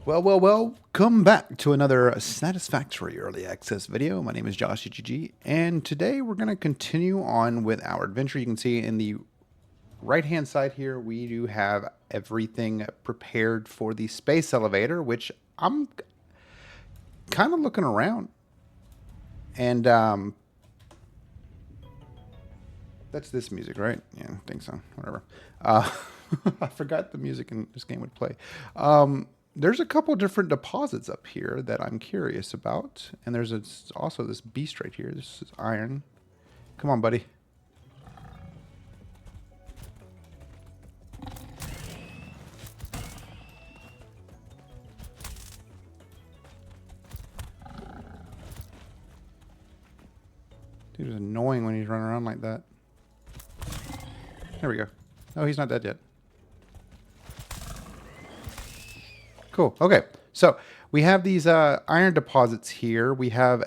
Well, come back to another Satisfactory early access video. My name is JawshyGG, and today we're going to continue on with our adventure. You can see in the right-hand side here, we do have everything prepared for the space elevator, which I'm kind of looking around. And that's this music, right? Yeah, I think so. Whatever. I forgot the music in this game would play. There's a couple different deposits up here that I'm curious about. And there's also this beast right here. This is iron. Come on, buddy. Dude, it's annoying when he's running around like that. There we go. Oh, he's not dead yet. Cool. Okay. So we have these iron deposits here. We have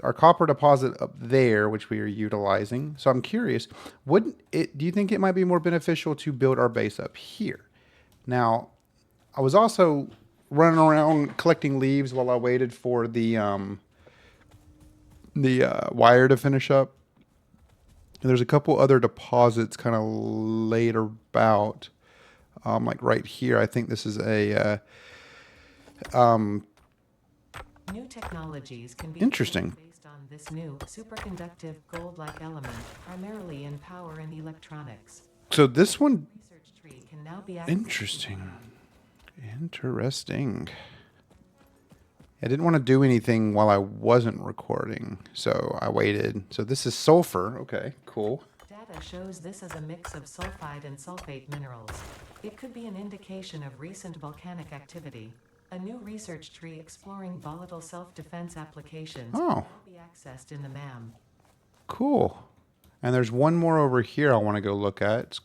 our copper deposit up there, which we are utilizing. So I'm curious, do you think it might be more beneficial to build our base up here? Now, I was also running around collecting leaves while I waited for the wire to finish up. And there's a couple other deposits kind of laid about. Like right here, I think this is a new technologies can be interesting. Based on this new superconductive gold-like element, primarily in power and electronics. So this one, Research tree can now be interesting. I didn't want to do anything while I wasn't recording, so I waited. So this is sulfur. Okay, cool. Data shows this as a mix of sulfide and sulfate minerals. It could be an indication of recent volcanic activity. A new research tree exploring volatile self-defense applications can be accessed in the MAM. Cool. And there's one more over here I want to go look at.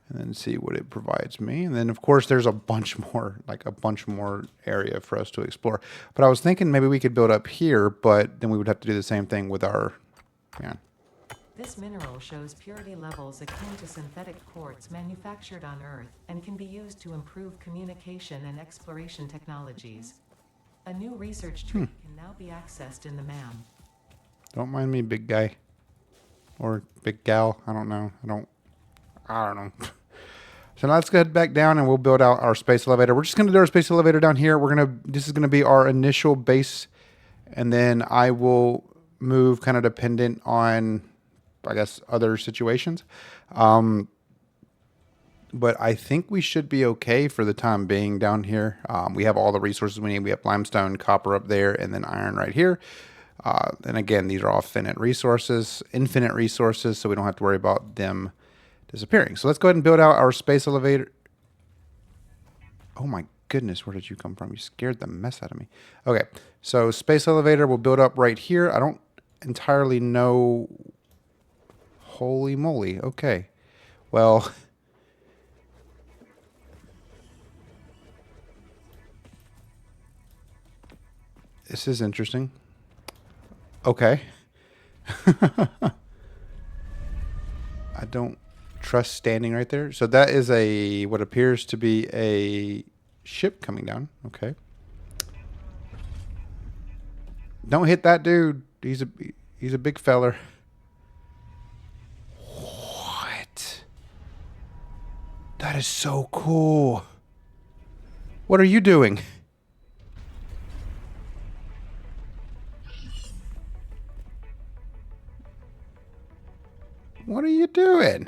And then see what it provides me. And then, of course, there's a bunch more area for us to explore. But I was thinking maybe we could build up here, but then we would have to do the same thing with our... Yeah. This mineral shows purity levels akin to synthetic quartz manufactured on Earth and can be used to improve communication and exploration technologies. A new research tree can now be accessed in the MAM. Don't mind me, big guy. Or big gal. I don't know. I don't know. So now let's head back down and we'll build out our space elevator. We're just going to do our space elevator down here. This is going to be our initial base. And then I will move kind of dependent on, I guess, other situations. But I think we should be okay for the time being down here. We have all the resources we need. We have limestone, copper up there, and then iron right here. And again, these are all infinite resources, so we don't have to worry about them disappearing. So let's go ahead and build out our space elevator. Oh my goodness, where did you come from? You scared the mess out of me. Okay, so space elevator will build up right here. I don't entirely know. Holy moly. Okay. Well, this is interesting. Okay. I don't trust standing right there. So that is what appears to be a ship coming down. Okay. Don't hit that dude. He's a big feller. What? That is so cool. What are you doing? What are you doing?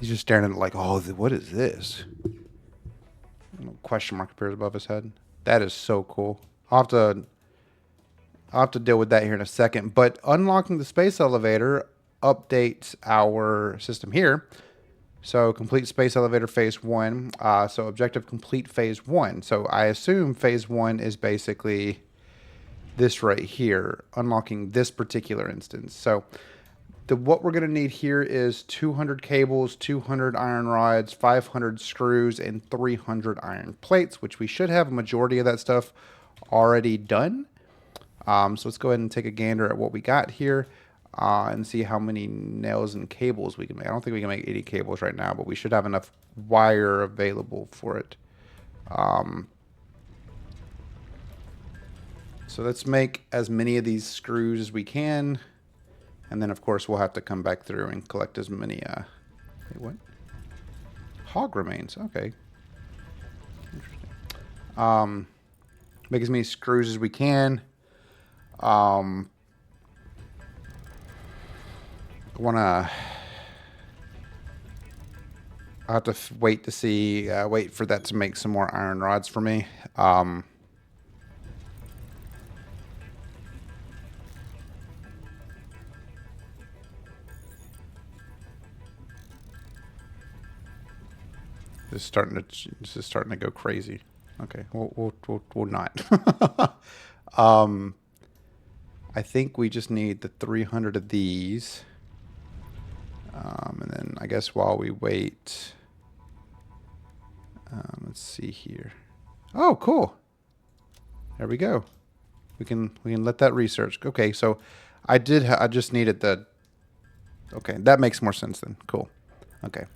He's just staring at it like, oh, what is this? Question mark appears above his head. That is so cool. I'll have to deal with that here in a second. But unlocking the space elevator updates our system here. So complete space elevator phase 1. So objective complete phase 1. So I assume phase 1 is basically this right here, unlocking this particular instance. So what we're going to need here is 200 cables, 200 iron rods, 500 screws, and 300 iron plates, which we should have a majority of that stuff already done. So let's go ahead and take a gander at what we got here. and see how many nails and cables we can make. I don't think we can make 80 cables right now, but we should have enough wire available for it. So let's make as many of these screws as we can. And then, of course, we'll have to come back through and collect as many... wait, what? Hog remains. Okay. Interesting. Make as many screws as we can. I wanna... I'll have to wait to see... wait for that to make some more iron rods for me. This is starting to go crazy. Okay, we'll not. I think we just need the 300 of these, and then I guess while we wait, let's see here. Oh, cool. There we go. We can let that research. Okay, so I just needed the. Okay, that makes more sense then. Cool. Okay.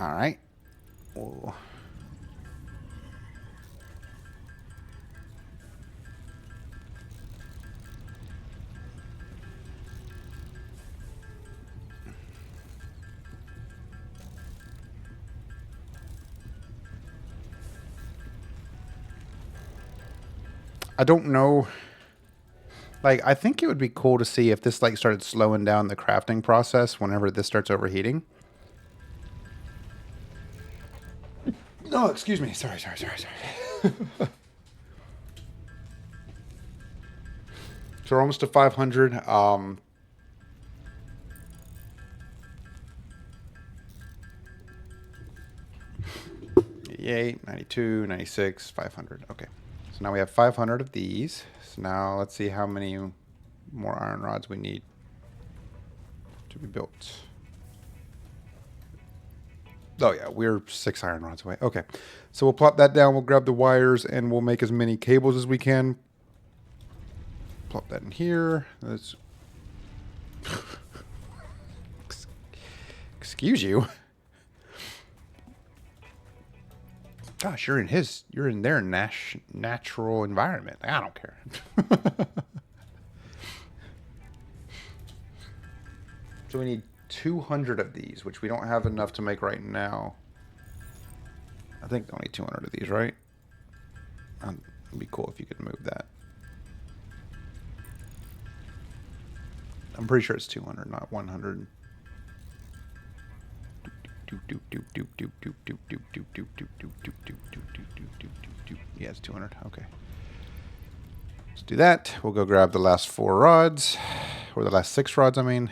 All right. Whoa. I don't know. Like, I think it would be cool to see if this like started slowing down the crafting process whenever this starts overheating. No, excuse me. Sorry. So we're almost to 500. 88, 92, 96, 500. Okay. So now we have 500 of these. So now let's see how many more iron rods we need to be built. Oh yeah, we're 6 iron rods away. Okay, so we'll plop that down. We'll grab the wires and we'll make as many cables as we can. Plop that in here. Let's. Excuse you. Gosh, you're in their natural environment. I don't care. So we need 200 of these, which we don't have enough to make right now. I think only 200 of these, right? It'd be cool if you could move that. I'm pretty sure it's 200, not 100. Yeah, it's 200. Okay. Let's do that. We'll go grab the last 4 rods, or the last 6 rods, I mean.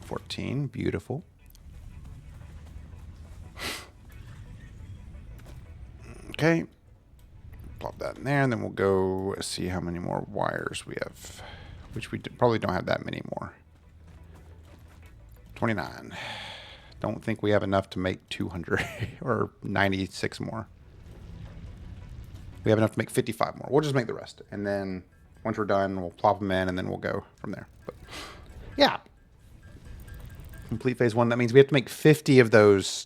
14, beautiful. Okay, plop that in there, and then we'll go see how many more wires we have, which we probably don't have that many more. 29. Don't think we have enough to make 200 or 96 more. We have enough to make 55 more. We'll just make the rest, and then once we're done, we'll plop them in, and then we'll go from there. But yeah. Complete phase 1. That means we have to make 50 of those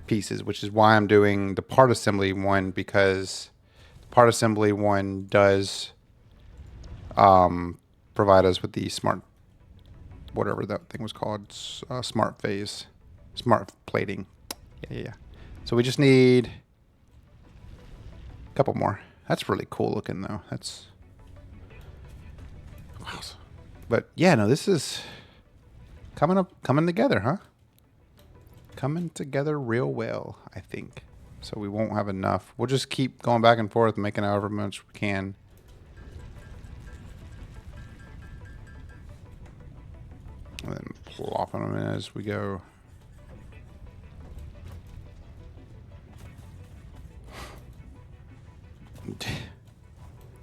pieces, which is why I'm doing the part assembly one, because the part assembly one does provide us with the smart, whatever that thing was called, smart plating. Yeah. So we just need a couple more. That's really cool looking though. That's awesome. But yeah, no, this is coming together, huh? Coming together real well, I think. So we won't have enough. We'll just keep going back and forth, making however much we can. And then plopping them in as we go.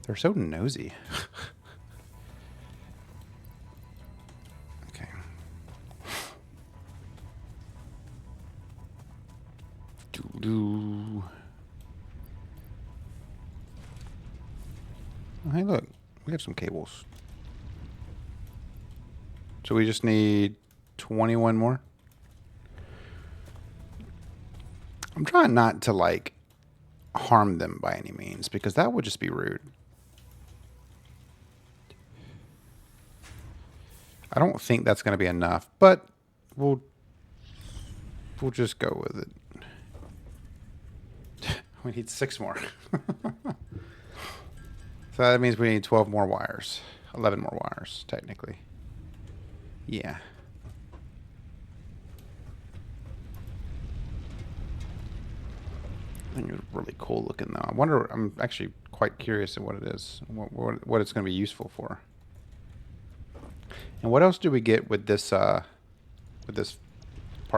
They're so nosy. Oh, hey, look. We have some cables. So we just need 21 more. I'm trying not to, like, harm them by any means, because that would just be rude. I don't think that's going to be enough, but we'll just go with it. We need 6 more. So that means we need 12 more wires. 11 more wires, technically. Yeah. I think it's really cool looking, though. I wonder, I'm actually quite curious of what it is, what it's going to be useful for. And what else do we get with this part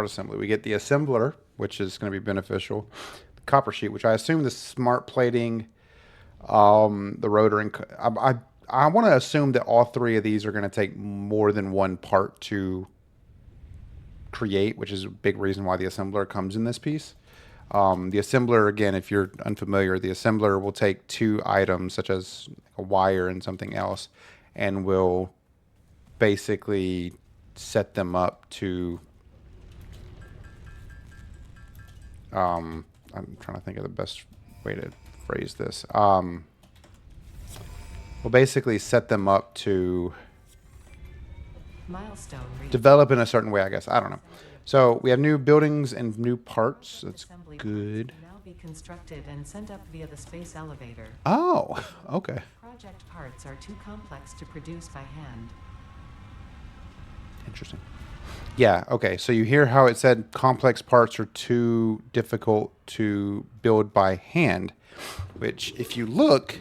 assembly? We get the assembler, which is going to be beneficial. The copper sheet, which I assume the smart plating, the rotor, and I want to assume that all 3 of these are going to take more than one part to create, which is a big reason why the assembler comes in this piece. The assembler, again, if you're unfamiliar, the assembler will take 2 items, such as a wire and something else, and will basically set them up to I'm trying to think of the best way to phrase this. We'll basically set them up to Milestone reached. develop in a certain way, I guess. I don't know. So we have new buildings and new parts. That's Assembly good. parts will now be constructed and sent up via the space elevator. Oh, okay. Project parts are too complex to produce by hand. Interesting. Yeah, okay. So you hear how it said complex parts are too difficult to build by hand, which if you look,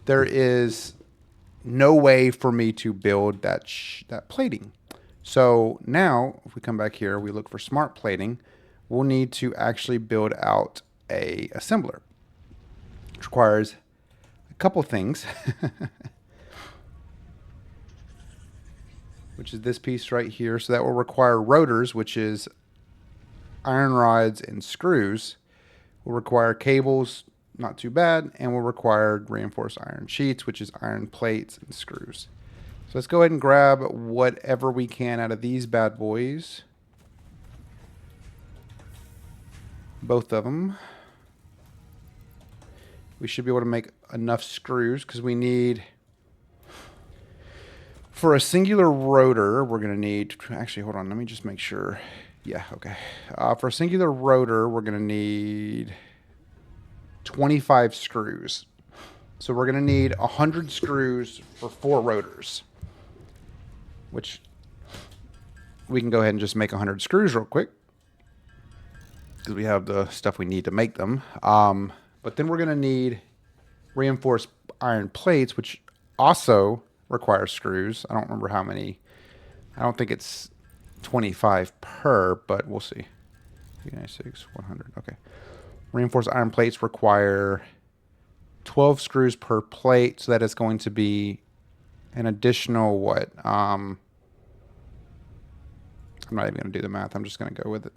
there is no way for me to build that plating. So now, if we come back here, we look for smart plating, we'll need to actually build out a assembler, which requires a couple things, which is this piece right here. So that will require rotors, which is iron rods and screws. Will require cables, not too bad, and will require reinforced iron sheets, which is iron plates and screws. So let's go ahead and grab whatever we can out of these bad boys. Both of them. We should be able to make enough screws because we need, for a singular rotor, we're going to need, actually, hold on, let me just make sure. Yeah, okay. For a singular rotor, we're going to need 25 screws. So we're going to need 100 screws for 4 rotors, which we can go ahead and just make 100 screws real quick because we have the stuff we need to make them. But then we're going to need reinforced iron plates, which also require screws. I don't remember how many. I don't think it's 25 per, but we'll see. 396, 100. Okay. Reinforced iron plates require 12 screws per plate, so that is going to be an additional what? I'm not even going to do the math. I'm just going to go with it.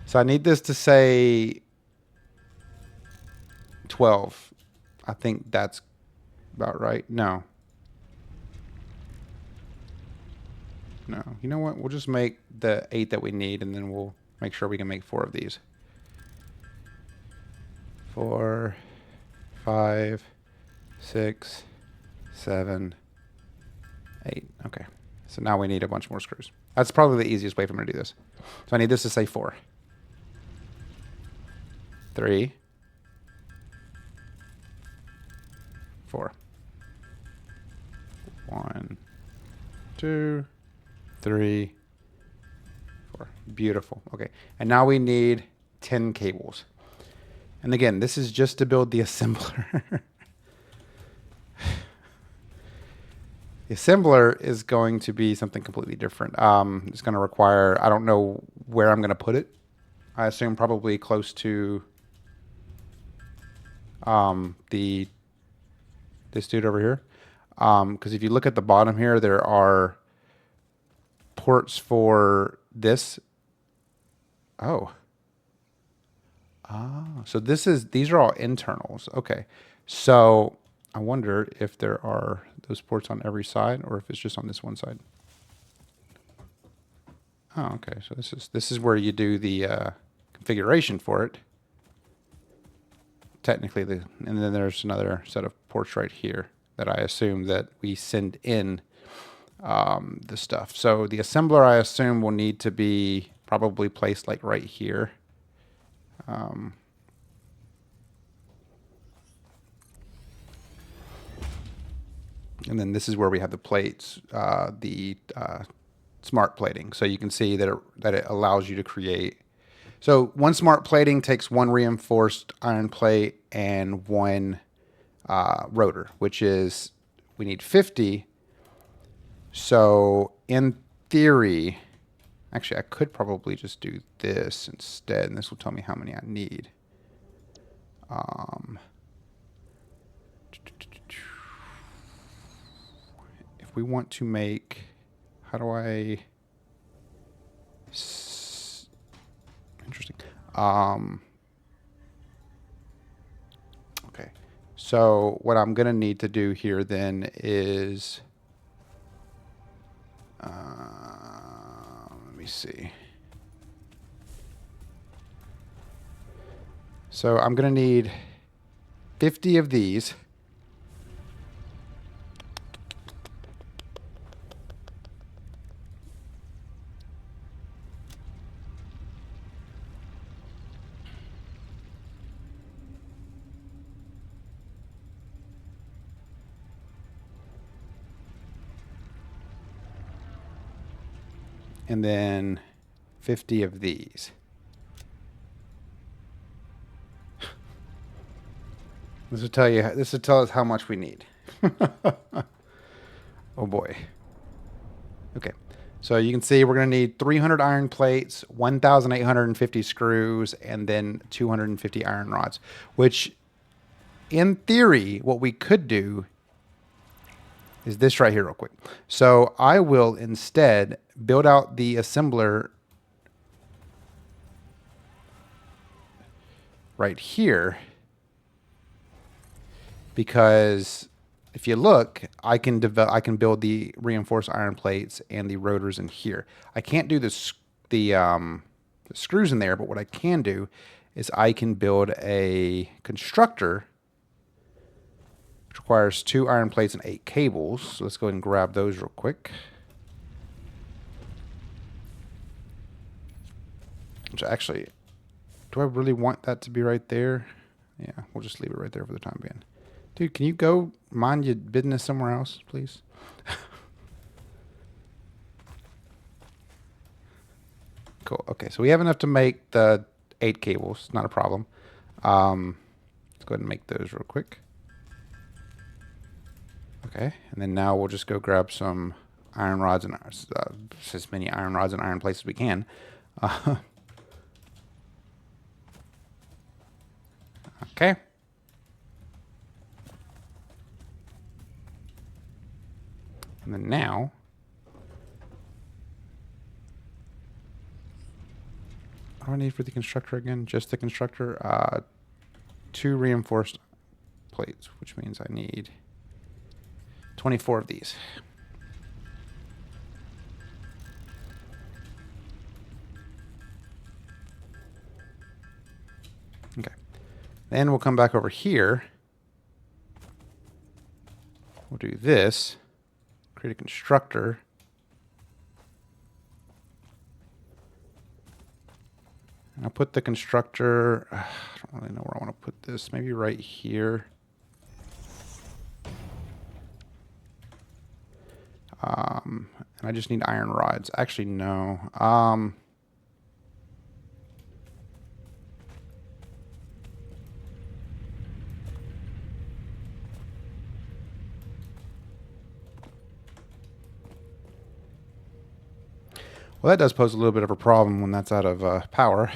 So I need this to say 12. I think that's about right. No. No. You know what? We'll just make the 8 that we need, and then we'll make sure we can make 4 of these. 4, 5, 6, 7, 8. Okay. So now we need a bunch more screws. That's probably the easiest way for me to do this. So I need this to say 4. 3, 4. 1, 2, 3, 4. Beautiful. Okay. And now we need 10 cables. And again, this is just to build the assembler. The assembler is going to be something completely different. It's going to require, I don't know where I'm going to put it. I assume probably close to this dude over here. Because if you look at the bottom here, there are ports for this. Oh. Ah, so these are all internals. Okay. So I wonder if there are those ports on every side or if it's just on this one side. Oh, okay. So this is where you do the configuration for it. Technically, and then there's another set of ports right here that I assume that we send in the stuff. So the assembler, I assume, will need to be probably placed like right here. And then this is where we have the plates, the smart plating. So you can see that it allows you to create. So one smart plating takes one reinforced iron plate and one rotor, which is, we need 50. So in theory, actually I could probably just do this instead, and this will tell me how many I need. If we want to make, how do I, interesting. Okay, so what I'm gonna need to do here then is, let me see. So I'm gonna need 50 of these. And then 50 of these. This will tell us how much we need. Oh boy. Okay. So you can see we're going to need 300 iron plates, 1,850 screws, and then 250 iron rods, which in theory, what we could do is this right here real quick. So I will instead build out the assembler right here, because if you look, I can build the reinforced iron plates and the rotors in here. I can't do the screws in there, but what I can do is I can build a constructor which requires 2 iron plates and 8 cables. So let's go ahead and grab those real quick. Which actually, do I really want that to be right there? Yeah, we'll just leave it right there for the time being. Dude, can you go mind your business somewhere else, please? Cool. Okay, so we have enough to make the 8 cables. Not a problem. Let's go ahead and make those real quick. Okay, and then now we'll just go grab some iron rods and as many iron rods and iron plates as we can. Okay. And then now, what do I need for the constructor again? Just the constructor. 2 reinforced plates, which means I need 24 of these. Okay. Then we'll come back over here. We'll do this. Create a constructor. And I'll put the constructor, I don't really know where I want to put this. Maybe right here. And I just need iron rods. Actually, no. Well, that does pose a little bit of a problem when that's out of power.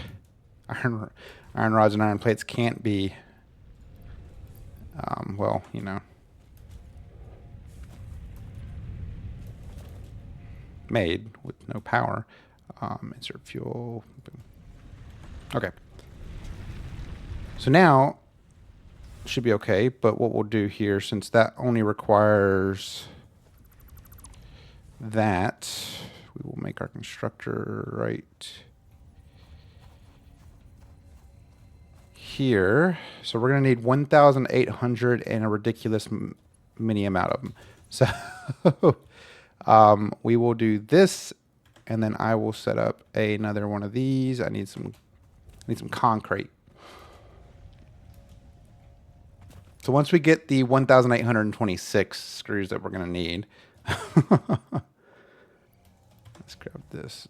Iron rods and iron plates can't be, well, you know, made with no power. Insert fuel. Okay. So now should be okay, but what we'll do here, since that only requires that, we will make our constructor right here. So we're going to need 1,800 and a ridiculous mini amount of them. So we will do this, and then I will set up another one of these. I need some concrete. So once we get the 1,826 screws that we're going to need, let's grab this.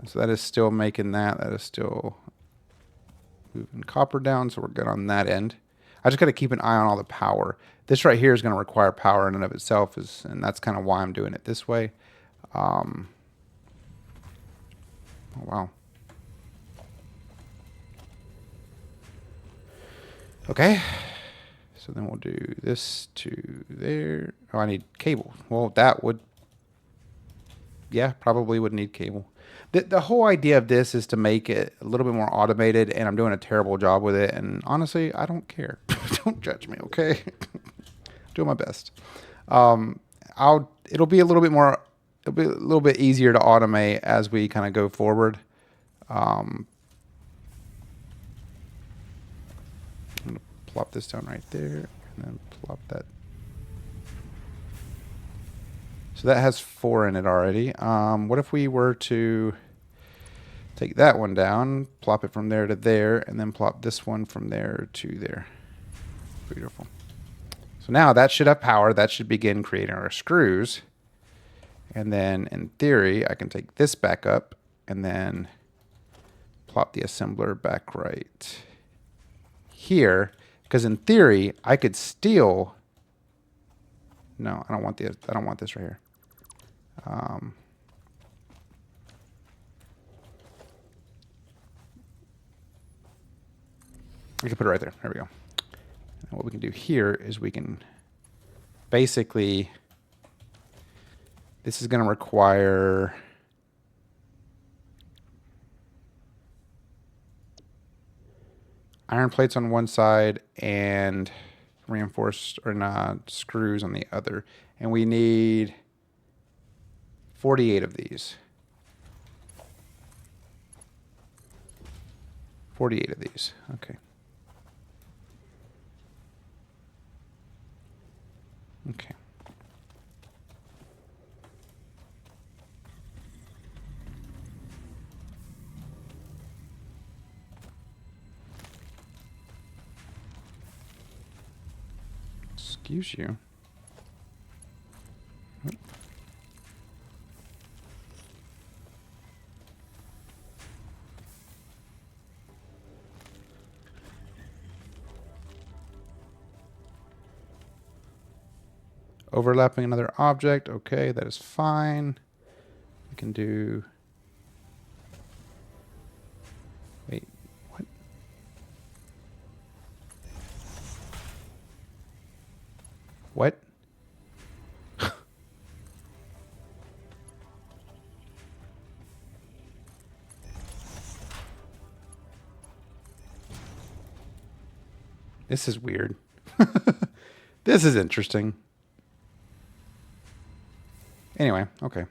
So that is still making that. That is still moving copper down, so we're good on that end. I just got to keep an eye on all the power. This right here is going to require power in and of itself, and that's kind of why I'm doing it this way. Oh, wow. Okay. So then we'll do this to there. Oh, I need cable. Well, that would, yeah, probably would need cable. The whole idea of this is to make it a little bit more automated, and I'm doing a terrible job with it. And honestly, I don't care. Don't judge me, okay? Doing my best. It'll be a little bit easier to automate as we kind of go forward. I'm gonna plop this down right there, and then plop that. So that has 4 in it already. What if we were to take that one down, plop it from there to there, and then plop this one from there to there? Beautiful. So now that should have power. That should begin creating our screws. And then in theory, I can take this back up and then plop the assembler back right here. Because in theory, I could steal. No, I don't want this right here. We can put it right there. There we go. And what we can do here is we can basically, this is going to require iron plates on one side and reinforced or not screws on the other. And we need 48 of these. 48 of these. Okay. Okay. Excuse you. Overlapping another object. Okay, that is fine. We can do... Wait, what? What? This is weird. This is interesting. Anyway, okay.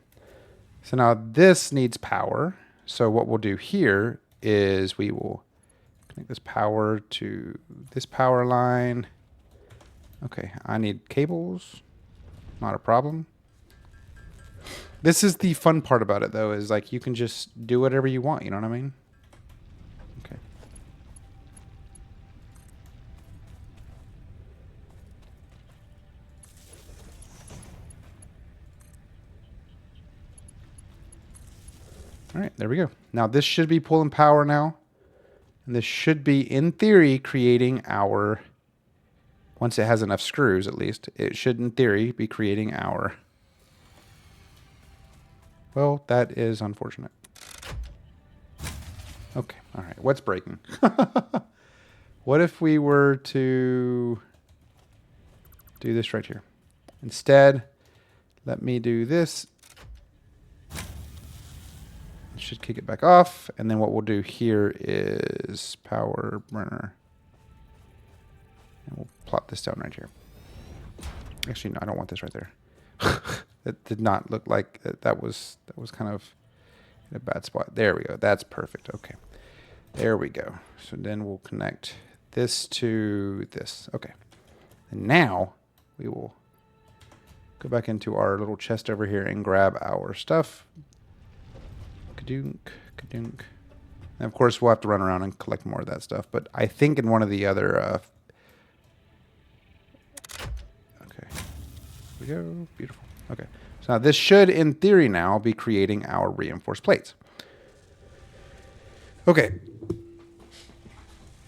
So now this needs power. So what we'll do here is we will connect this power to this power line. Okay, I need cables. Not a problem. This is the fun part about it, though, is like you can just do whatever you want. You know what I mean? Okay. All right, there we go. Now this should be pulling power now. And this should be, in theory, creating our, once it has enough screws at least, it should in theory be creating our, well, that is unfortunate. Okay, all right, what's breaking? What if we were to do this right here? Instead, let me do this. Should kick it back off. And then what we'll do here is power burner. And we'll plop this down right here. Actually, no, I don't want this right there. That did not look like that was kind of in a bad spot. There we go. That's perfect. Okay. There we go. So then we'll connect this to this. Okay. And now we will go back into our little chest over here and grab our stuff. Kadunk, kadunk. And of course, we'll have to run around and collect more of that stuff. But I think in one of the other... okay. Here we go. Beautiful. Okay. So now this should, in theory now, be creating our reinforced plates. Okay.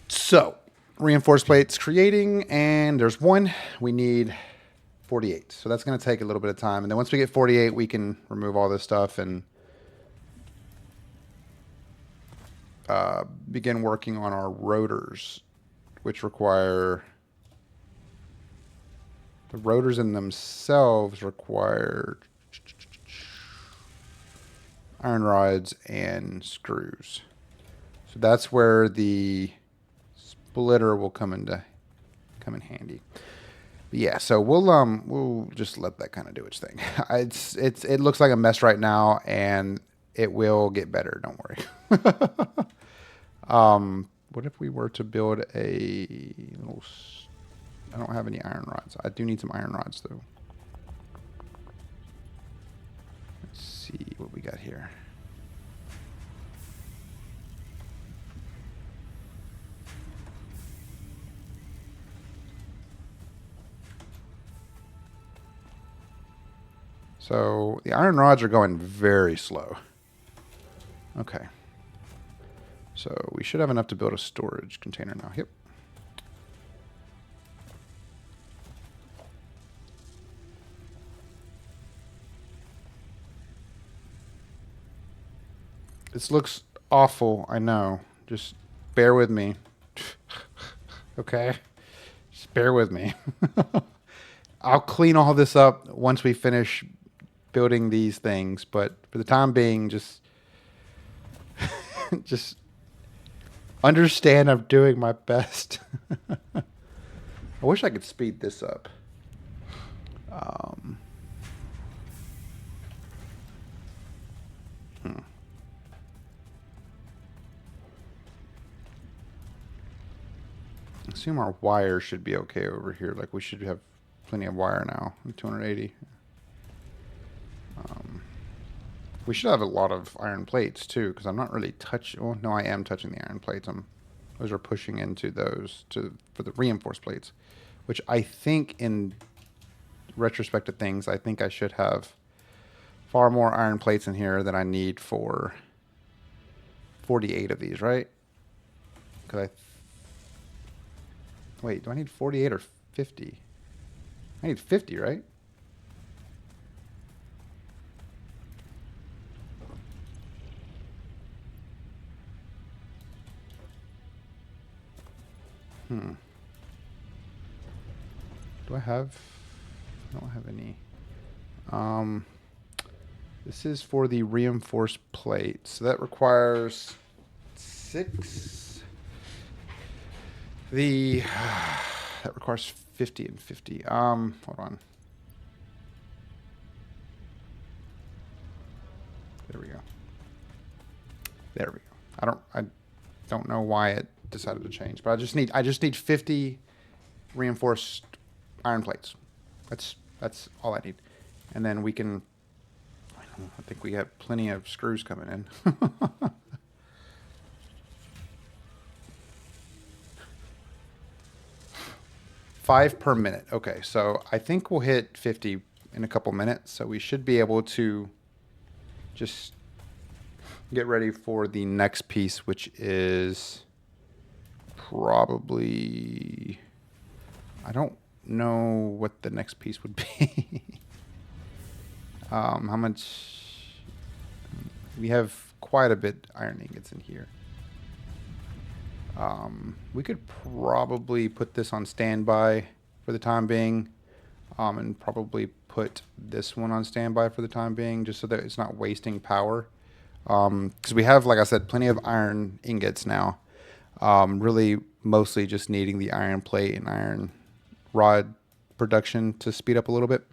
So, reinforced plates creating, and there's one. We need 48. So that's going to take a little bit of time. And then once we get 48, we can remove all this stuff and begin working on our rotors, which require... The rotors in themselves require iron rods and screws. So that's where the splitter will come in handy. But yeah, so we'll just let that kind of do its thing. It looks like a mess right now, and it will get better. Don't worry. What if we were to build a little... I don't have any iron rods. I do need some iron rods, though. Let's see what we got here. So the iron rods are going very slow. Okay. So we should have enough to build a storage container now. Yep. This looks awful, I know. Just bear with me. Okay? Just bear with me. I'll clean all this up once we finish building these things, but for the time being, just just understand I'm doing my best. I wish I could speed this up. I assume our wire should be okay over here. Like, we should have plenty of wire now. 280. We should have a lot of iron plates too, because I'm not really touching... Oh, no, I am touching the iron plates. Those are pushing into those for the reinforced plates, which I think, in retrospect of things, I think I should have far more iron plates in here than I need for 48 of these, right? Because wait, do I need 48 or 50? I need 50, right? Do I have... I don't have any. This is for the reinforced plate. So that requires 6. That requires 50 and 50. Hold on. There we go. There we go. I don't know why it decided to change, but I just need 50 reinforced iron plates. That's all I need. And then we can... I think we have plenty of screws coming in. 5 per minute. Okay, so I think we'll hit 50 in a couple minutes. So we should be able to just get ready for the next piece, which is probably... I don't know what the next piece would be. How much? We have quite a bit iron ingots in here. We could probably put this on standby for the time being, and probably put this one on standby for the time being, just so that it's not wasting power. Because we have, like I said, plenty of iron ingots now. Really, mostly just needing the iron plate and iron rod production to speed up a little bit.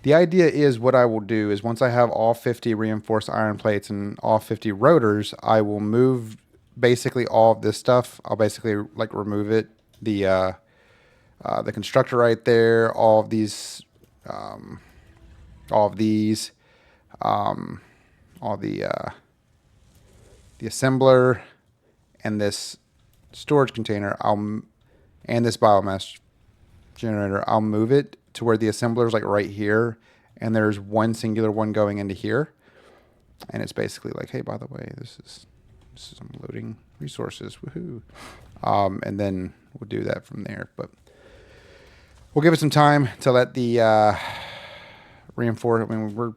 The idea is what I will do is once I have all 50 reinforced iron plates and all 50 rotors, I will move basically all of this stuff. I'll basically like remove it. The constructor right there, all of these, all of these, all the assembler and this storage container. And this biomass generator. I'll move it to where the assembler is like right here, and there's one singular one going into here, and it's basically like, hey, by the way, this is I'm loading resources, woohoo! And then we'll do that from there. But we'll give it some time to let the reinforce. I mean, we're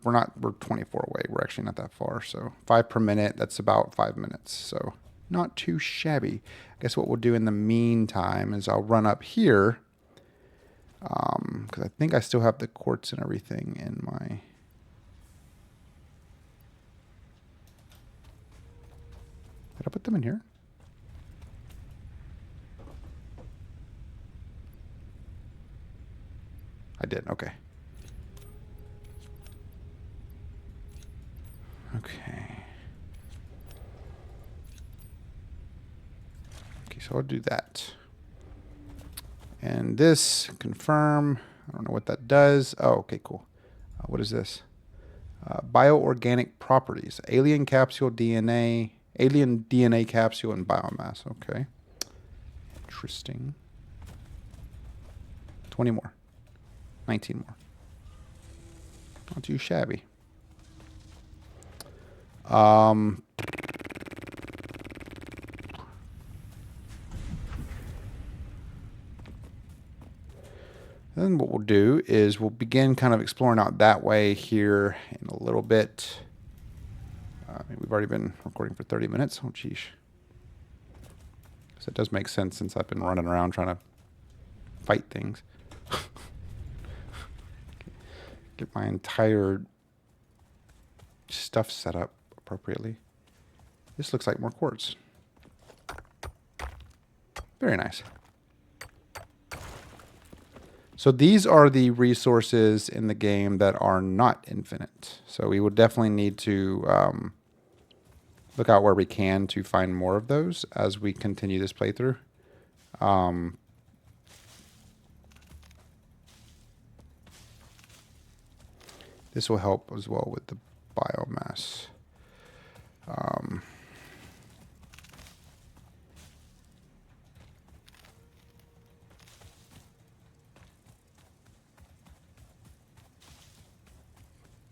24 away. We're actually not that far. So 5 per minute. That's about 5 minutes. So not too shabby. I guess what we'll do in the meantime is I'll run up here. Because I think I still have the quartz and everything in my... Did I put them in here? I did, okay. Okay. Okay, so I'll do that. And this, confirm. I don't know what that does. Oh, okay, cool. What is this? Bioorganic properties. Alien capsule DNA. Alien DNA capsule and biomass. Okay. Interesting. 20 more. 19 more. Not too shabby. Then what we'll do is we'll begin kind of exploring out that way here in a little bit. We've already been recording for 30 minutes. Oh, geez. So it does make sense since I've been running around trying to fight things. Get my entire stuff set up appropriately. This looks like more quartz. Very nice. So these are the resources in the game that are not infinite. So we will definitely need to look out where we can to find more of those as we continue this playthrough. This will help as well with the biomass.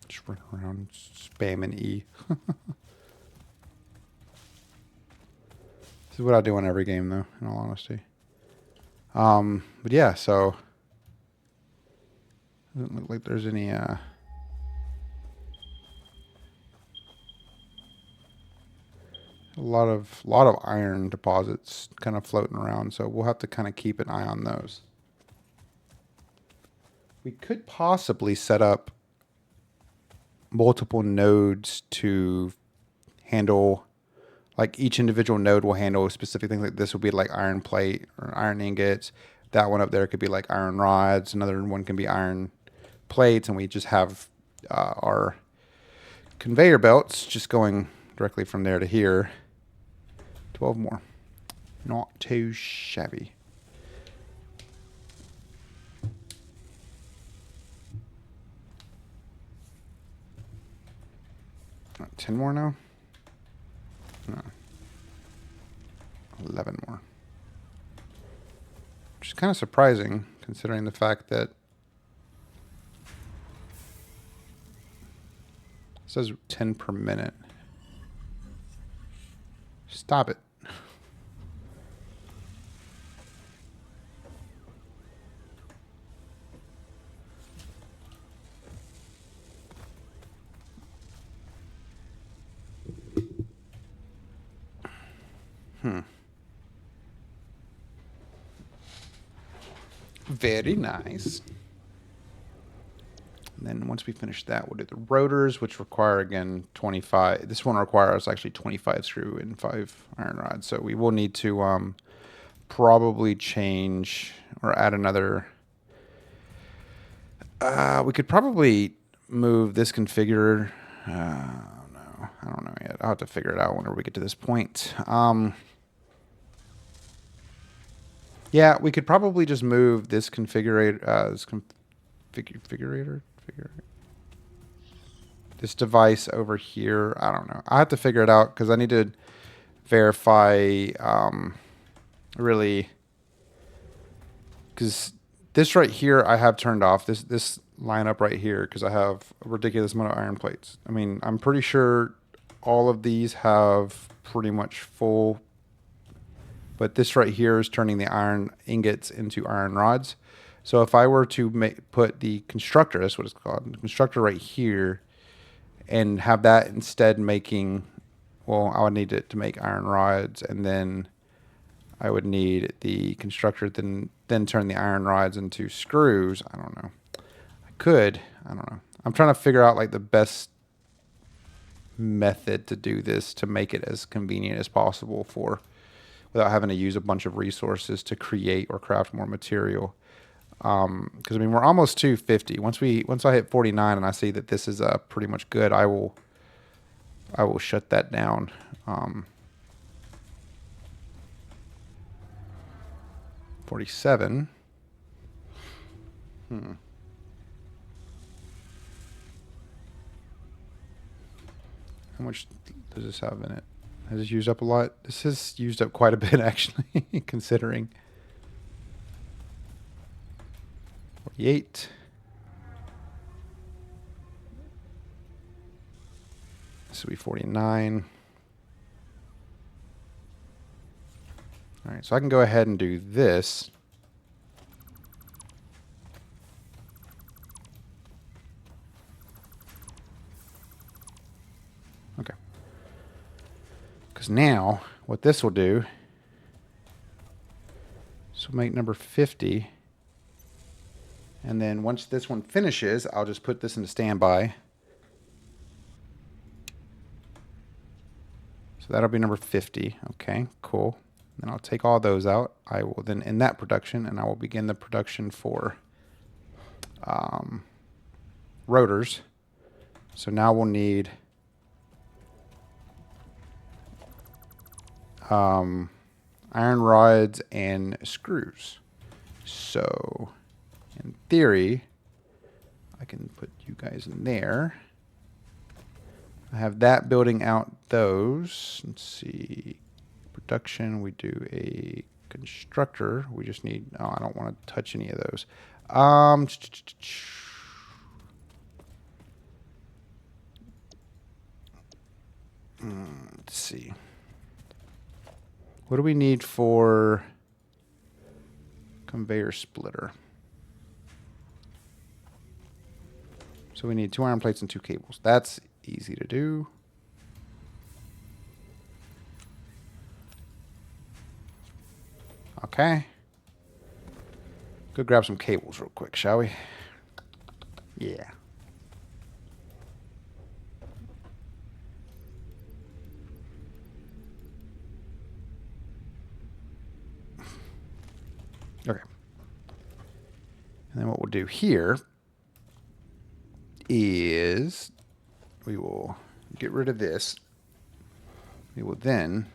Just run around spamming E. This is what I do in every game, though, in all honesty. But yeah, so doesn't look like there's any a lot of iron deposits kind of floating around, so we'll have to kind of keep an eye on those. We could possibly set up multiple nodes to handle, like each individual node will handle specific things. Like this will be like iron plate or iron ingots. That one up there could be like iron rods. Another one can be iron plates, and we just have our conveyor belts just going directly from there to here. 12 more. Not too shabby. All right, 10 more now? No. 11 more. Which is kind of surprising considering the fact that it says 10 per minute. Stop it. Very nice. And then once we finish that, we'll do the rotors, which require, again, 25. This one requires actually 25 screw and 5 iron rods. So we will need to probably change or add another. We could probably move this configurator. No, I don't know yet. I'll have to figure it out whenever we get to this point. Yeah, we could probably just move this configurator, this device over here. I don't know. I have to figure it out because I need to verify really, because this right here I have turned off, this lineup right here, because I have a ridiculous amount of iron plates. I mean, I'm pretty sure all of these have pretty much full, but this right here is turning the iron ingots into iron rods. So if I were to put the constructor, that's what it's called, the constructor right here, and have that instead making, well, I would need it to make iron rods, and then I would need the constructor then turn the iron rods into screws. I don't know. I don't know. I'm trying to figure out like the best method to do this to make it as convenient as possible without having to use a bunch of resources to create or craft more material. Because I mean, we're almost 250. Once I hit 49 and I see that this is pretty much good, I will shut that down. 47. How much does this have in it? Has this used up a lot? This has used up quite a bit, actually, considering. 48. This will be 49. All right, so I can go ahead and do this. Okay. Because now, what this will do, this will make number 50. And then once this one finishes, I'll just put this into standby. So that'll be number 50. Okay, cool. Then I'll take all those out. I will then end that production, and I will begin the production for rotors. So now we'll need iron rods and screws. So in theory, I can put you guys in there. I have that building out those. Let's see. Production, we do a constructor. We just need, oh, I don't want to touch any of those. Let's see. What do we need for conveyor splitter? So we need 2 iron plates and 2 cables. That's easy to do. Okay. Go grab some cables real quick, shall we? Yeah. Okay. And then what we'll do here is we will get rid of this. We will then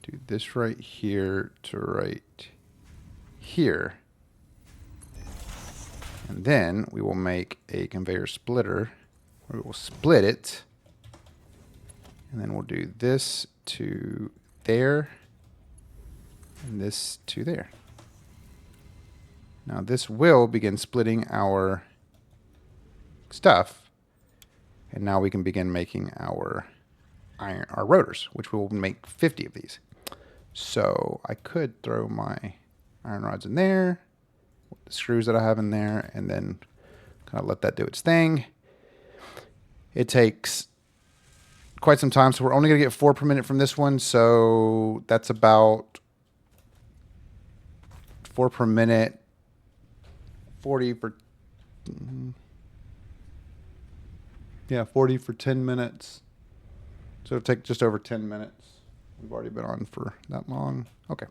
do this right here to right here. And then we will make a conveyor splitter where we will split it. And then we'll do this to there and this to there. Now this will begin splitting our stuff. And now we can begin making our rotors, which we will make 50 of these. So I could throw my iron rods in there, the screws that I have in there, and then kind of let that do its thing. It takes quite some time, so we're only going to get 4 per minute from this one. So that's about 4 per minute, 40 per... Yeah, 40 for 10 minutes. So it'll take just over 10 minutes. We've already been on for that long. Okay.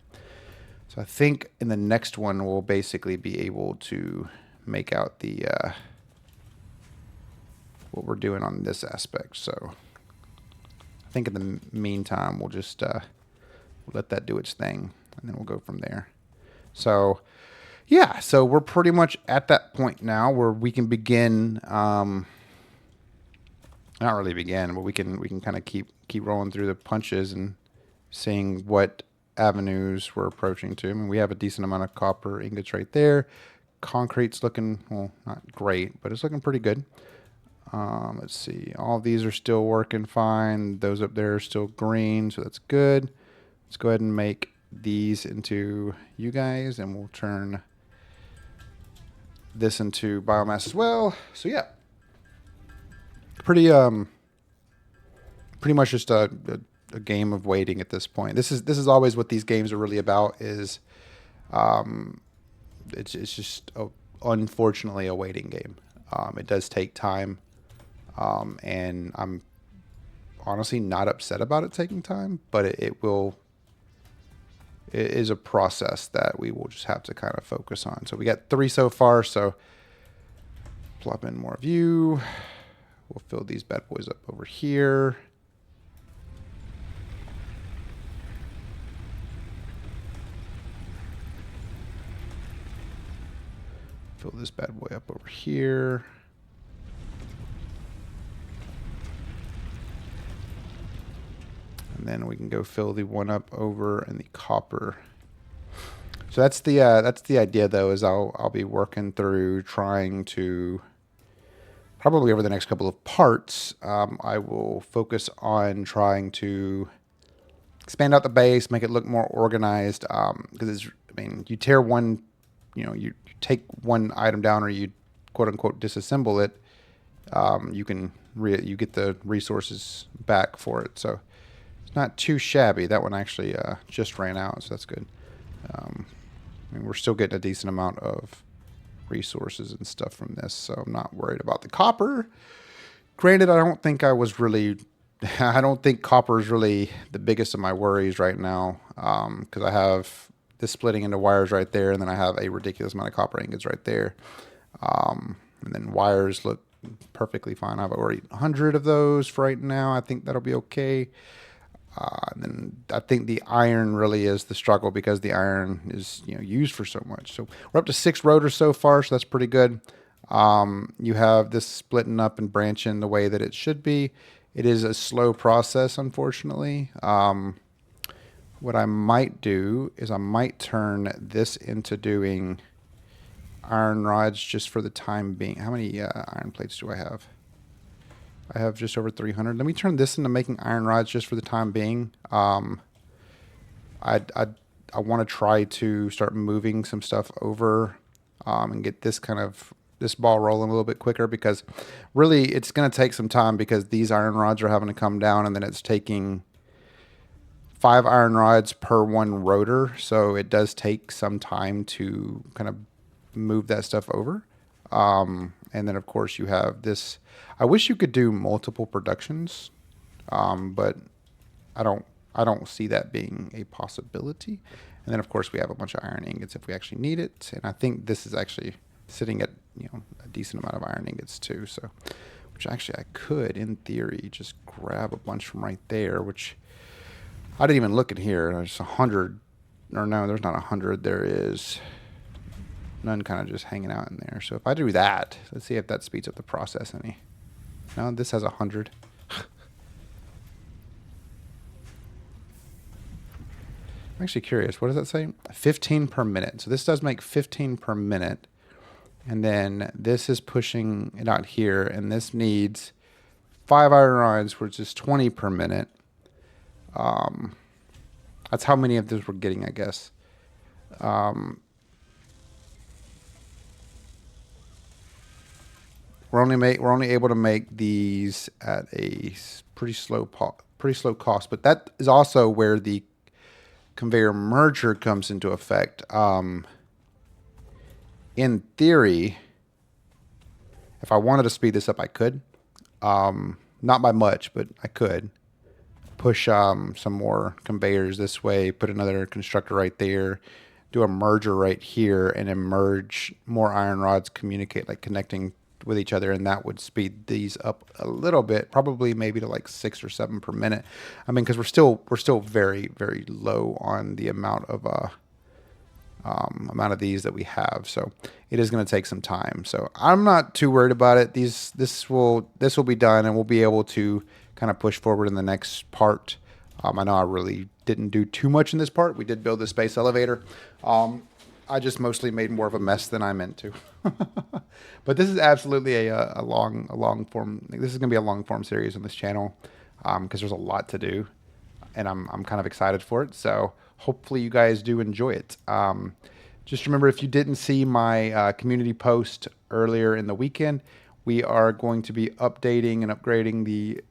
So I think in the next one, we'll basically be able to make out the what we're doing on this aspect. So I think in the meantime, we'll just let that do its thing, and then we'll go from there. So yeah, so we're pretty much at that point now where we can begin. Not really begin, but we can kind of keep rolling through the punches and seeing what avenues we're approaching to. I mean, we have a decent amount of copper ingots right there. Concrete's looking, well, not great, but it's looking pretty good. Let's see. All of these are still working fine. Those up there are still green, so that's good. Let's go ahead and make these into you guys, and we'll turn this into biomass as well. So yeah, pretty much just a game of waiting at this point. This is always what these games are really about. Is it's just unfortunately a waiting game. It does take time, and I'm honestly not upset about it taking time, but it is a process that we will just have to kind of focus on. So we got 3 so far, so plop in more of you. We'll fill these bad boys up over here. Fill this bad boy up over here. And then we can go fill the one up over in the copper. So that's the idea though, is I'll be working through trying to probably over the next couple of parts, I will focus on trying to expand out the base, make it look more organized. Because I mean, you tear one, you take one item down, or you quote unquote disassemble it, you get the resources back for it. So it's not too shabby. That one actually just ran out, so that's good. I mean, we're still getting a decent amount of resources and stuff from this, so I'm not worried about the copper. Granted, I don't think copper is really the biggest of my worries right now, because I have this splitting into wires right there, and then I have a ridiculous amount of copper ingots right there, and then wires look perfectly fine. I've already 100 of those for right now. I think that'll be okay. And then I think the iron really is the struggle, because the iron is used for so much. So we're up to 6 rotors so far, so that's pretty good. You have this splitting up and branching the way that it should be. It is a slow process, unfortunately. What I might do is I might turn this into doing iron rods just for the time being. How many iron plates do I have? I have just over 300. Let me turn this into making iron rods just for the time being. I want to try to start moving some stuff over and get this ball rolling a little bit quicker, because really it's going to take some time, because these iron rods are having to come down, and then it's taking 5 iron rods per 1 rotor. So it does take some time to kind of move that stuff over. And then of course you have this. I wish you could do multiple productions, but I don't see that being a possibility. And then of course we have a bunch of iron ingots if we actually need it. And I think this is actually sitting at a decent amount of iron ingots too. So, which actually I could, in theory, just grab a bunch from right there. Which I didn't even look at here. There's 100, or no, there's not 100. There is none, kind of just hanging out in there. So if I do that, let's see if that speeds up the process any. No, this has 100. I'm actually curious. What does that say? 15 per minute. So this does make 15 per minute. And then this is pushing it out here. And this needs 5 iron rods, which is 20 per minute. That's how many of those we're getting, I guess. We're only able to make these at a pretty slow cost, but that is also where the conveyor merger comes into effect. In theory, if I wanted to speed this up, I could. Not by much, but I could push some more conveyors this way, put another constructor right there, do a merger right here, and then merge more iron rods, communicate, like connecting with each other, and that would speed these up a little bit, probably maybe to like 6 or 7 per minute. I mean, because we're still very, very low on the amount of these that we have, so it is going to take some time. So I'm not too worried about it. This will be done, and we'll be able to kind of push forward in the next part. I know I really didn't do too much in this part. We did build the space elevator. I just mostly made more of a mess than I meant to. But this is absolutely a long form. This is going to be a long form series on this channel because there's a lot to do, and I'm kind of excited for it. So hopefully you guys do enjoy it. Just remember, if you didn't see my community post earlier in the weekend, we are going to be updating and upgrading the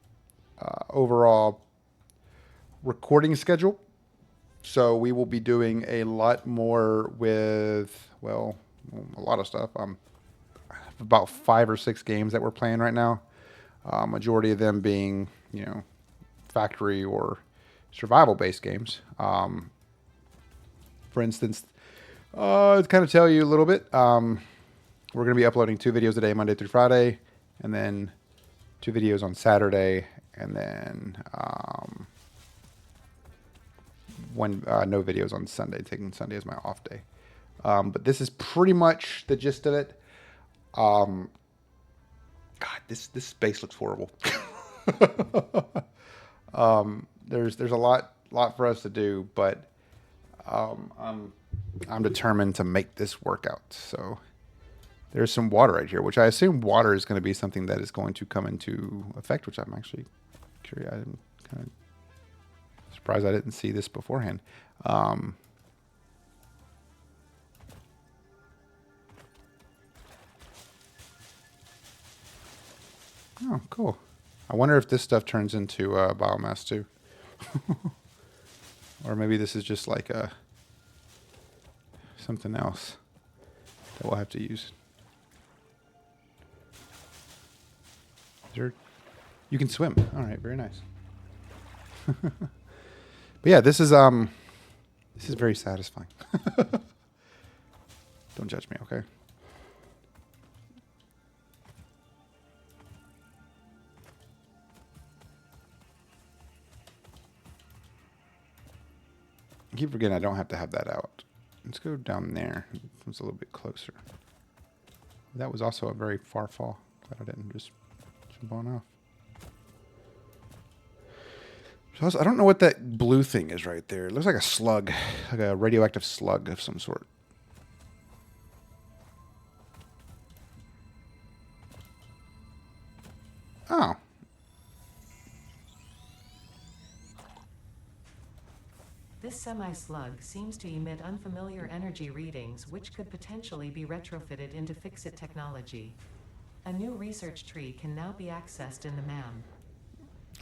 overall recording schedule. So we will be doing a lot more with, well, a lot of stuff. About 5 or 6 games that we're playing right now. Majority of them being, factory or survival-based games. For instance, to kind of tell you a little bit, we're going to be uploading 2 videos a day, Monday through Friday, and then 2 videos on Saturday, and then no videos on Sunday, taking Sunday as my off day. But this is pretty much the gist of it. God, this space looks horrible. There's a lot for us to do, but I'm determined to make this work out. So there's some water right here, which I assume water is going to be something that is going to come into effect, which I'm actually curious. I'm kind of surprised I didn't see this beforehand. Oh, cool. I wonder if this stuff turns into biomass too. Or maybe this is just like something else that we'll have to use. You can swim. All right, very nice. But yeah, this is very satisfying. Don't judge me, okay? I keep forgetting I don't have to have that out. Let's go down there. It's a little bit closer. That was also a very far fall. Glad I didn't just jump on off. So I don't know what that blue thing is right there. It looks like a slug, like a radioactive slug of some sort. Oh. This semi-slug seems to emit unfamiliar energy readings which could potentially be retrofitted into Fixit technology. A new research tree can now be accessed in the MAM.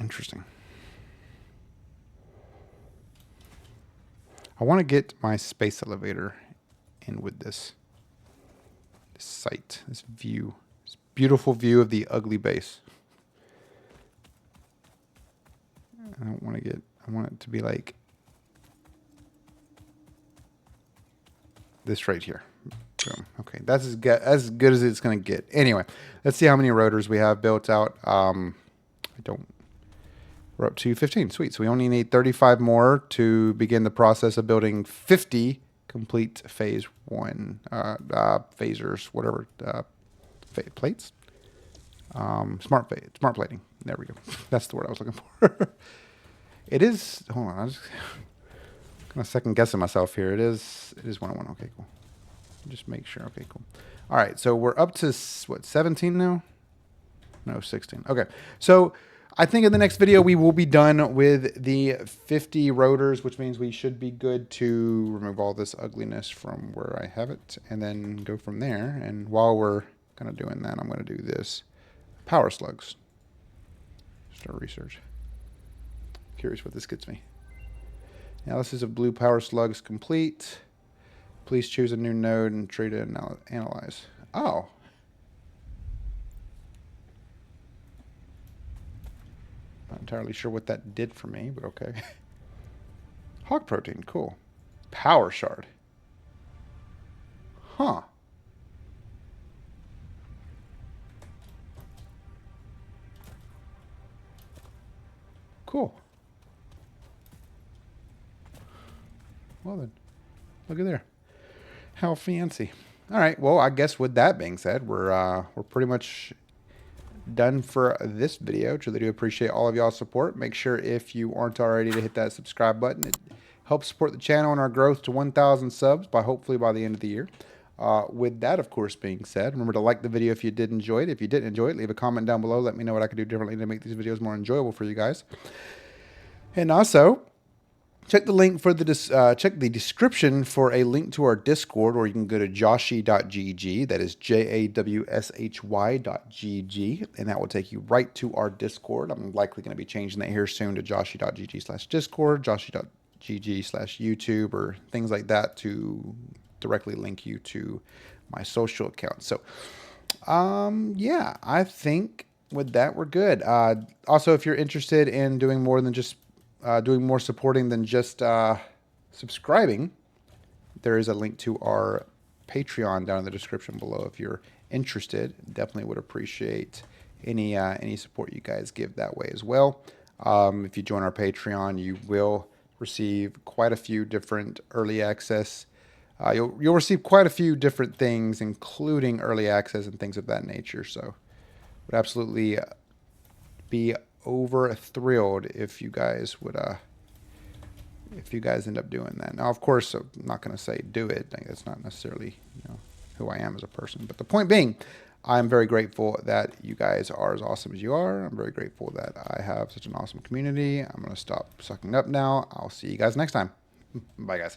Interesting. I want to get my space elevator in with this sight, this view, this beautiful view of the ugly base. I don't want to get, I want it to be like this right here. Boom. Okay, that's as good as it's going to get. Anyway, let's see how many rotors we have built out. We're up to 15. Sweet. So we only need 35 more to begin the process of building 50 complete phase 1 phasers, whatever, plates. Smart plating. There we go. That's the word I was looking for. It is. Hold on. I was kind of second guessing myself here. It is 101. Okay, cool. Just make sure. Okay, cool. All right. So we're up to what, 17 now? No, 16. Okay. So I think in the next video we will be done with the 50 rotors, which means we should be good to remove all this ugliness from where I have it and then go from there. And while we're kind of doing that, I'm going to do this power slugs. Start research. Curious what this gets me. Analysis of blue power slugs complete. Please choose a new node and tree to analyze. Oh. Not entirely sure what that did for me, but okay. Hog protein, cool. Power shard. Huh. Cool. Well then, look at there. How fancy. All right. Well, I guess with that being said, we're pretty much done for this video. Truly do appreciate all of y'all's support. Make sure if you aren't already to hit that subscribe button. It helps support the channel and our growth to 1,000 subs by hopefully by the end of the year. With that, of course, being said, remember to like the video if you did enjoy it. If you didn't enjoy it, leave a comment down below. Let me know what I could do differently to make these videos more enjoyable for you guys. And also, check the link for the check the description for a link to our Discord, or you can go to JawshyGG. That is JAWSHY.GG, and that will take you right to our Discord. I'm likely going to be changing that here soon to JawshyGG/Discord, JawshyGG/YouTube, or things like that to directly link you to my social account. So, yeah, I think with that we're good. Also, if you're interested in doing more than just doing more supporting than just subscribing, there is a link to our Patreon down in the description below. If you're interested, definitely would appreciate any support you guys give that way as well. If you join our Patreon, you will receive quite a few different early access. You'll receive quite a few different things, including early access and things of that nature. So, would absolutely be over thrilled if you guys would end up doing that. Now, of course, I'm not going to say do it. That's not necessarily who I am as a person. But the point being, I'm very grateful that you guys are as awesome as you are. I'm very grateful that I have such an awesome community. I'm going to stop sucking up now. I'll see you guys next time. Bye, guys.